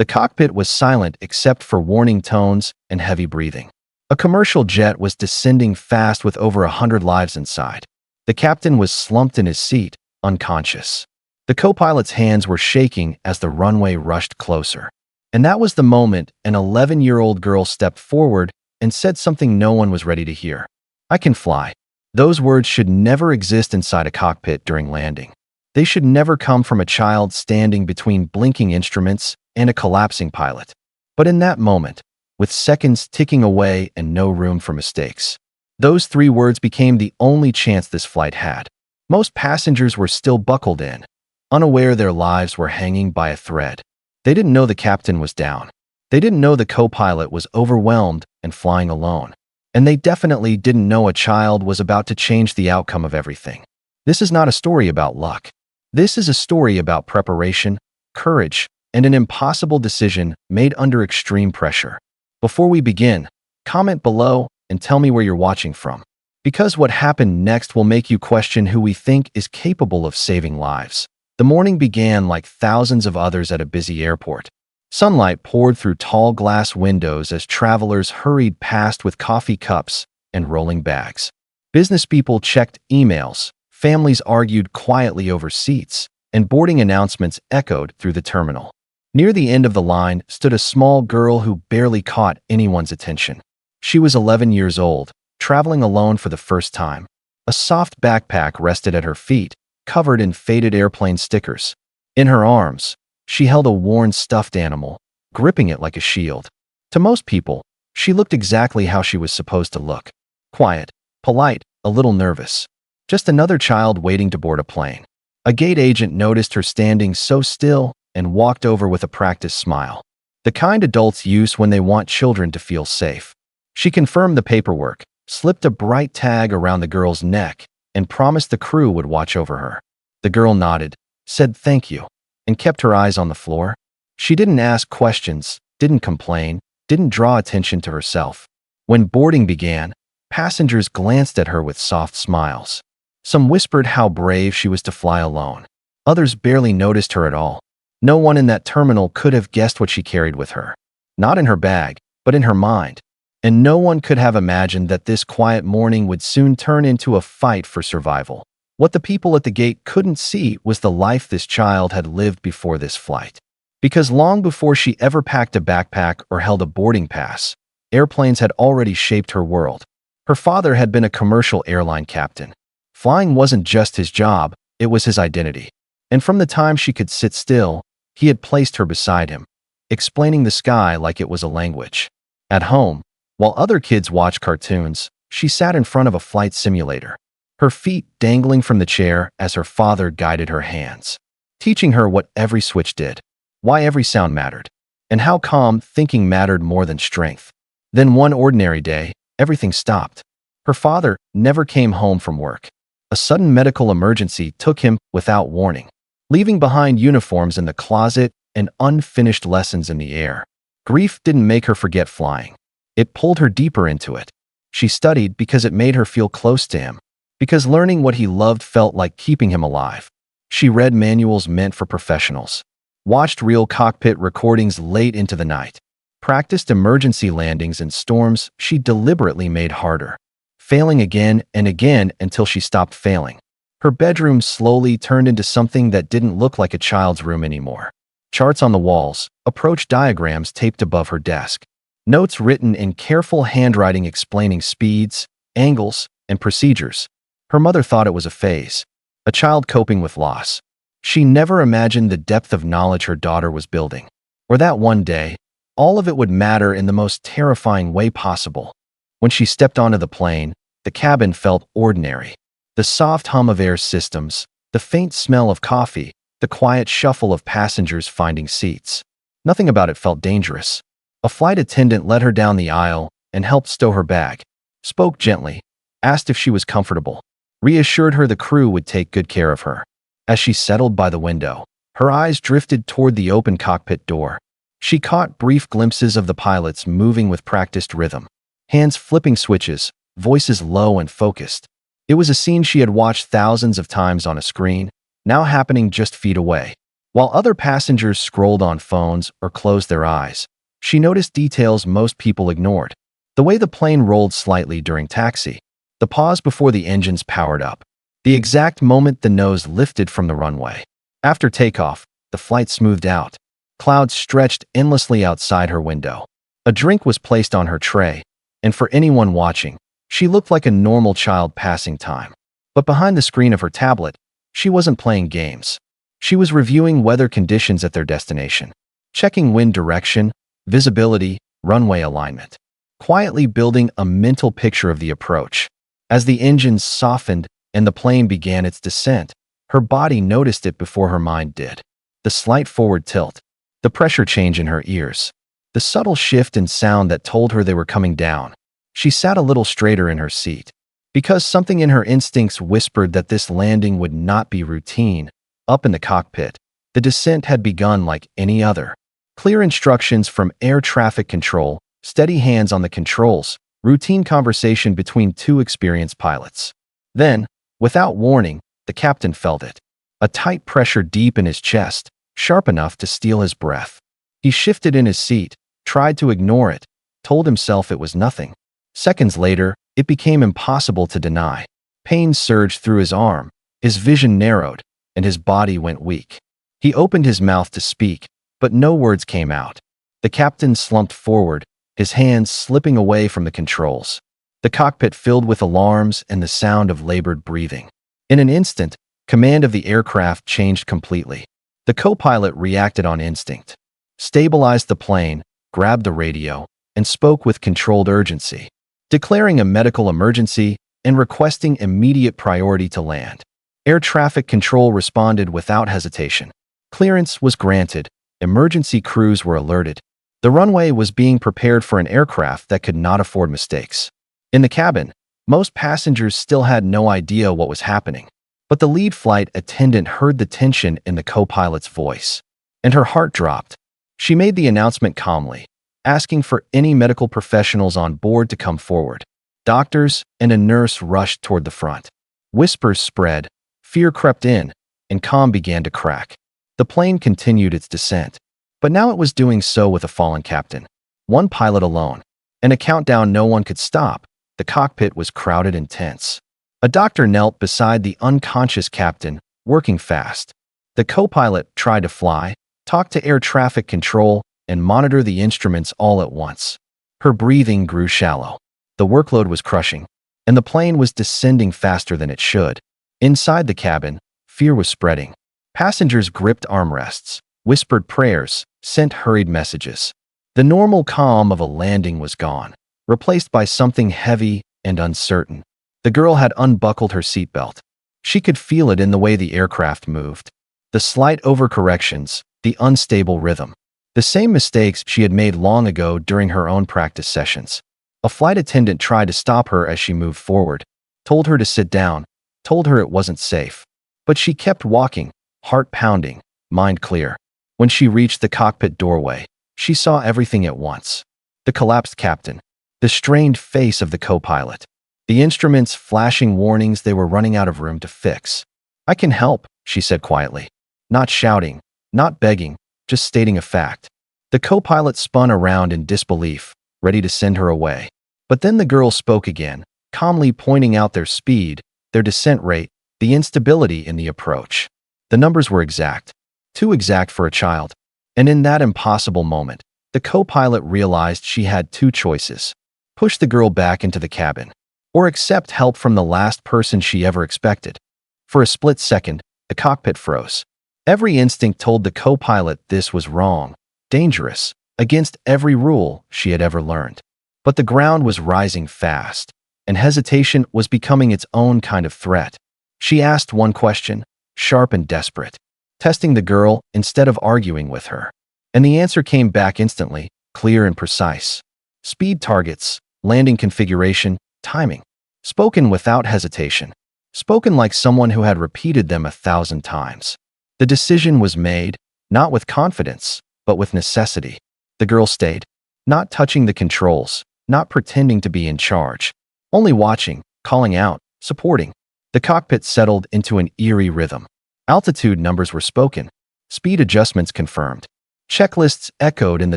The cockpit was silent except for warning tones and heavy breathing. A commercial jet was descending fast with over 100 lives inside. The captain was slumped in his seat, unconscious. The co-pilot's hands were shaking as the runway rushed closer. And that was the moment an 11-year-old girl stepped forward and said something no one was ready to hear. "I can fly." Those words should never exist inside a cockpit during landing. They should never come from a child standing between blinking instruments and a collapsing pilot. But in that moment, with seconds ticking away and no room for mistakes, those 3 words became the only chance this flight had. Most passengers were still buckled in, unaware their lives were hanging by a thread. They didn't know the captain was down. They didn't know the co-pilot was overwhelmed and flying alone. And they definitely didn't know a child was about to change the outcome of everything. This is not a story about luck. This is a story about preparation, courage, and an impossible decision made under extreme pressure. Before we begin, comment below and tell me where you're watching from. Because what happened next will make you question who we think is capable of saving lives. The morning began like thousands of others at a busy airport. Sunlight poured through tall glass windows as travelers hurried past with coffee cups and rolling bags. Business people checked emails, families argued quietly over seats, and boarding announcements echoed through the terminal. Near the end of the line stood a small girl who barely caught anyone's attention. She was 11 years old, traveling alone for the first time. A soft backpack rested at her feet, covered in faded airplane stickers. In her arms, she held a worn stuffed animal, gripping it like a shield. To most people, she looked exactly how she was supposed to look. Quiet, polite, a little nervous. Just another child waiting to board a plane. A gate agent noticed her standing so still and walked over with a practiced smile. The kind adults use when they want children to feel safe. She confirmed the paperwork, slipped a bright tag around the girl's neck, and promised the crew would watch over her. The girl nodded, said thank you, and kept her eyes on the floor. She didn't ask questions, didn't complain, didn't draw attention to herself. When boarding began, passengers glanced at her with soft smiles. Some whispered how brave she was to fly alone. Others barely noticed her at all. No one in that terminal could have guessed what she carried with her. Not in her bag, but in her mind. And no one could have imagined that this quiet morning would soon turn into a fight for survival. What the people at the gate couldn't see was the life this child had lived before this flight. Because long before she ever packed a backpack or held a boarding pass, airplanes had already shaped her world. Her father had been a commercial airline captain. Flying wasn't just his job, it was his identity. And from the time she could sit still, he had placed her beside him, explaining the sky like it was a language. At home, while other kids watched cartoons, she sat in front of a flight simulator, her feet dangling from the chair as her father guided her hands, teaching her what every switch did, why every sound mattered, and how calm thinking mattered more than strength. Then one ordinary day, everything stopped. Her father never came home from work. A sudden medical emergency took him without warning, leaving behind uniforms in the closet and unfinished lessons in the air. Grief didn't make her forget flying. It pulled her deeper into it. She studied because it made her feel close to him, because learning what he loved felt like keeping him alive. She read manuals meant for professionals, watched real cockpit recordings late into the night, practiced emergency landings in storms she deliberately made harder, failing again and again until she stopped failing. Her bedroom slowly turned into something that didn't look like a child's room anymore. Charts on the walls, approach diagrams taped above her desk, notes written in careful handwriting explaining speeds, angles, and procedures. Her mother thought it was a phase, a child coping with loss. She never imagined the depth of knowledge her daughter was building, or that one day, all of it would matter in the most terrifying way possible. When she stepped onto the plane, the cabin felt ordinary. The soft hum of air systems, the faint smell of coffee, the quiet shuffle of passengers finding seats. Nothing about it felt dangerous. A flight attendant led her down the aisle and helped stow her bag, spoke gently, asked if she was comfortable, reassured her the crew would take good care of her. As she settled by the window, her eyes drifted toward the open cockpit door. She caught brief glimpses of the pilots moving with practiced rhythm, hands flipping switches, voices low and focused. It was a scene she had watched thousands of times on a screen, now happening just feet away. While other passengers scrolled on phones or closed their eyes, she noticed details most people ignored. The way the plane rolled slightly during taxi, the pause before the engines powered up, the exact moment the nose lifted from the runway. After takeoff, the flight smoothed out. Clouds stretched endlessly outside her window. A drink was placed on her tray, and for anyone watching, she looked like a normal child passing time. But behind the screen of her tablet, she wasn't playing games. She was reviewing weather conditions at their destination, checking wind direction, visibility, runway alignment, quietly building a mental picture of the approach. As the engines softened and the plane began its descent, her body noticed it before her mind did. The slight forward tilt, the pressure change in her ears, the subtle shift in sound that told her they were coming down. She sat a little straighter in her seat, because something in her instincts whispered that this landing would not be routine. Up in the cockpit, the descent had begun like any other. Clear instructions from air traffic control, steady hands on the controls, routine conversation between two experienced pilots. Then, without warning, the captain felt it. A tight pressure deep in his chest, sharp enough to steal his breath. He shifted in his seat, tried to ignore it, told himself it was nothing. Seconds later, it became impossible to deny. Pain surged through his arm, his vision narrowed, and his body went weak. He opened his mouth to speak, but no words came out. The captain slumped forward, his hands slipping away from the controls. The cockpit filled with alarms and the sound of labored breathing. In an instant, command of the aircraft changed completely. The co-pilot reacted on instinct, stabilized the plane, grabbed the radio, and spoke with controlled urgency, declaring a medical emergency and requesting immediate priority to land. Air traffic control responded without hesitation. Clearance was granted. Emergency crews were alerted. The runway was being prepared for an aircraft that could not afford mistakes. In the cabin, most passengers still had no idea what was happening. But the lead flight attendant heard the tension in the co-pilot's voice, and her heart dropped. She made the announcement calmly, asking for any medical professionals on board to come forward. Doctors and a nurse rushed toward the front. Whispers spread, fear crept in, and calm began to crack. The plane continued its descent, but now it was doing so with a fallen captain. One pilot alone, and a countdown no one could stop. The cockpit was crowded and tense. A doctor knelt beside the unconscious captain, working fast. The co-pilot tried to fly, talk to air traffic control, and monitor the instruments all at once. Her breathing grew shallow. The workload was crushing, and the plane was descending faster than it should. Inside the cabin, fear was spreading. Passengers gripped armrests, whispered prayers, sent hurried messages. The normal calm of a landing was gone, replaced by something heavy and uncertain. The girl had unbuckled her seatbelt. She could feel it in the way the aircraft moved. The slight overcorrections, the unstable rhythm. The same mistakes she had made long ago during her own practice sessions. A flight attendant tried to stop her as she moved forward, told her to sit down, told her it wasn't safe. But she kept walking, heart pounding, mind clear. When she reached the cockpit doorway, she saw everything at once. The collapsed captain, the strained face of the co-pilot, the instruments flashing warnings they were running out of room to fix. "I can help," she said quietly. Not shouting, not begging, just stating a fact. The co-pilot spun around in disbelief, ready to send her away. But then the girl spoke again, calmly pointing out their speed, their descent rate, the instability in the approach. The numbers were exact, too exact for a child. And in that impossible moment, the co-pilot realized she had two choices: push the girl back into the cabin, or accept help from the last person she ever expected. For a split second, the cockpit froze. Every instinct told the co-pilot this was wrong, dangerous, against every rule she had ever learned. But the ground was rising fast, and hesitation was becoming its own kind of threat. She asked one question, sharp and desperate, testing the girl instead of arguing with her. And the answer came back instantly, clear and precise. Speed targets, landing configuration, timing. Spoken without hesitation. Spoken like someone who had repeated them 1,000 times. The decision was made, not with confidence, but with necessity. The girl stayed, not touching the controls, not pretending to be in charge, only watching, calling out, supporting. The cockpit settled into an eerie rhythm. Altitude numbers were spoken. Speed adjustments confirmed. Checklists echoed in the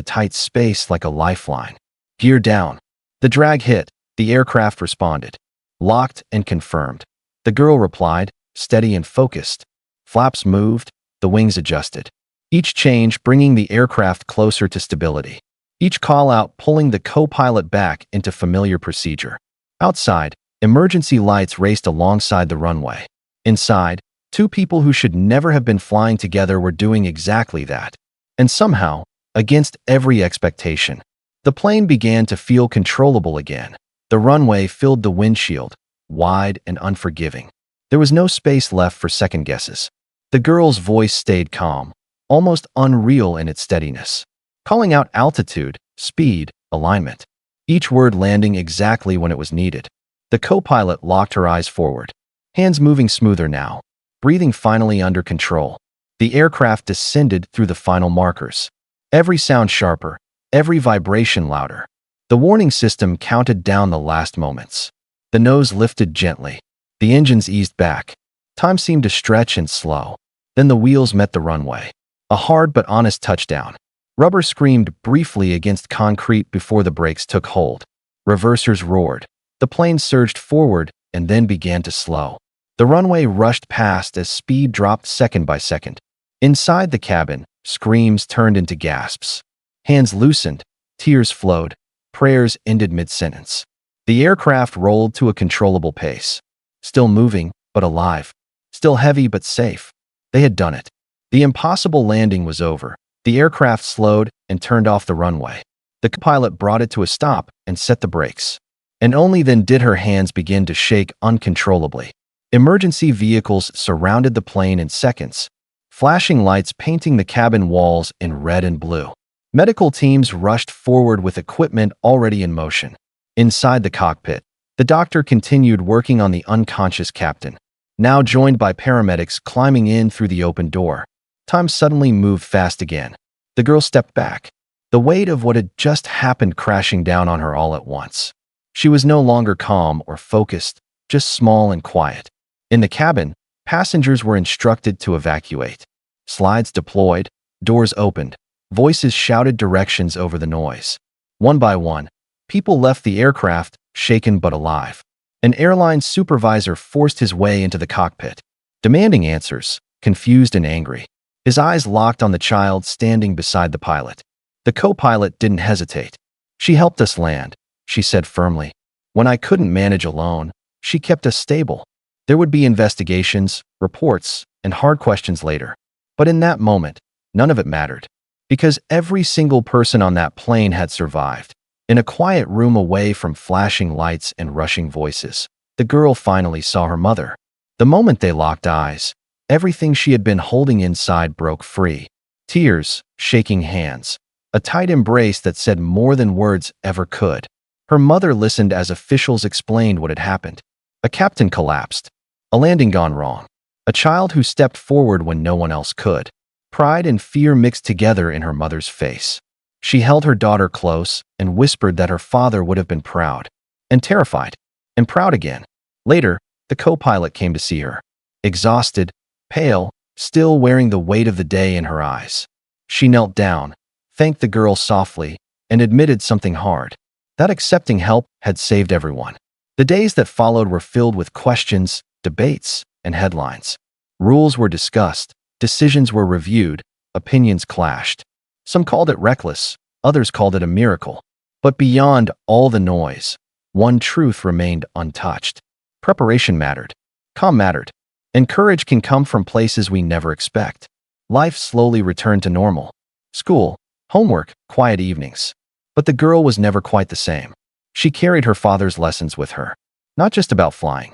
tight space like a lifeline. Gear down. The drag hit. The aircraft responded. Locked and confirmed. The girl replied, steady and focused. Flaps moved. The wings adjusted. Each change bringing the aircraft closer to stability. Each call-out pulling the co-pilot back into familiar procedure. Outside, emergency lights raced alongside the runway. Inside, two people who should never have been flying together were doing exactly that. And somehow, against every expectation, the plane began to feel controllable again. The runway filled the windshield, wide and unforgiving. There was no space left for second guesses. The girl's voice stayed calm, almost unreal in its steadiness, calling out altitude, speed, alignment, each word landing exactly when it was needed. The co-pilot locked her eyes forward, hands moving smoother now, breathing finally under control. The aircraft descended through the final markers, every sound sharper, every vibration louder. The warning system counted down the last moments. The nose lifted gently. The engines eased back. Time seemed to stretch and slow. Then the wheels met the runway. A hard but honest touchdown. Rubber screamed briefly against concrete before the brakes took hold. Reversers roared. The plane surged forward and then began to slow. The runway rushed past as speed dropped second by second. Inside the cabin, screams turned into gasps. Hands loosened. Tears flowed. Prayers ended mid-sentence. The aircraft rolled to a controllable pace. Still moving, but alive. Still heavy, but safe. They had done it. The impossible landing was over. The aircraft slowed and turned off the runway. The pilot brought it to a stop and set the brakes. And only then did her hands begin to shake uncontrollably. Emergency vehicles surrounded the plane in seconds, flashing lights painting the cabin walls in red and blue. Medical teams rushed forward with equipment already in motion. Inside the cockpit, the doctor continued working on the unconscious captain, now joined by paramedics climbing in through the open door. Time suddenly moved fast again. The girl stepped back, the weight of what had just happened crashing down on her all at once. She was no longer calm or focused, just small and quiet. In the cabin, passengers were instructed to evacuate. Slides deployed, doors opened, voices shouted directions over the noise. One by one, people left the aircraft, shaken but alive. An airline supervisor forced his way into the cockpit, demanding answers, confused and angry. His eyes locked on the child standing beside the pilot. The co-pilot didn't hesitate. "She helped us land," she said firmly. "When I couldn't manage alone, she kept us stable." There would be investigations, reports, and hard questions later. But in that moment, none of it mattered. Because every single person on that plane had survived. In a quiet room away from flashing lights and rushing voices, the girl finally saw her mother. The moment they locked eyes, everything she had been holding inside broke free. Tears, shaking hands, a tight embrace that said more than words ever could. Her mother listened as officials explained what had happened. A captain collapsed. A landing gone wrong. A child who stepped forward when no one else could. Pride and fear mixed together in her mother's face. She held her daughter close and whispered that her father would have been proud. And terrified. And proud again. Later, the co-pilot came to see her. Exhausted, pale, still wearing the weight of the day in her eyes. She knelt down, thanked the girl softly, and admitted something hard. That accepting help had saved everyone. The days that followed were filled with questions, debates, and headlines. Rules were discussed, decisions were reviewed, opinions clashed. Some called it reckless, others called it a miracle. But beyond all the noise, one truth remained untouched. Preparation mattered. Calm mattered. And courage can come from places we never expect. Life slowly returned to normal. School, homework, quiet evenings. But the girl was never quite the same. She carried her father's lessons with her. Not just about flying,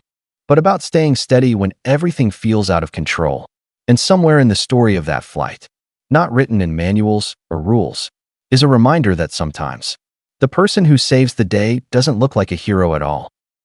but about staying steady when everything feels out of control. And somewhere in the story of that flight, not written in manuals or rules, is a reminder that sometimes the person who saves the day doesn't look like a hero at all.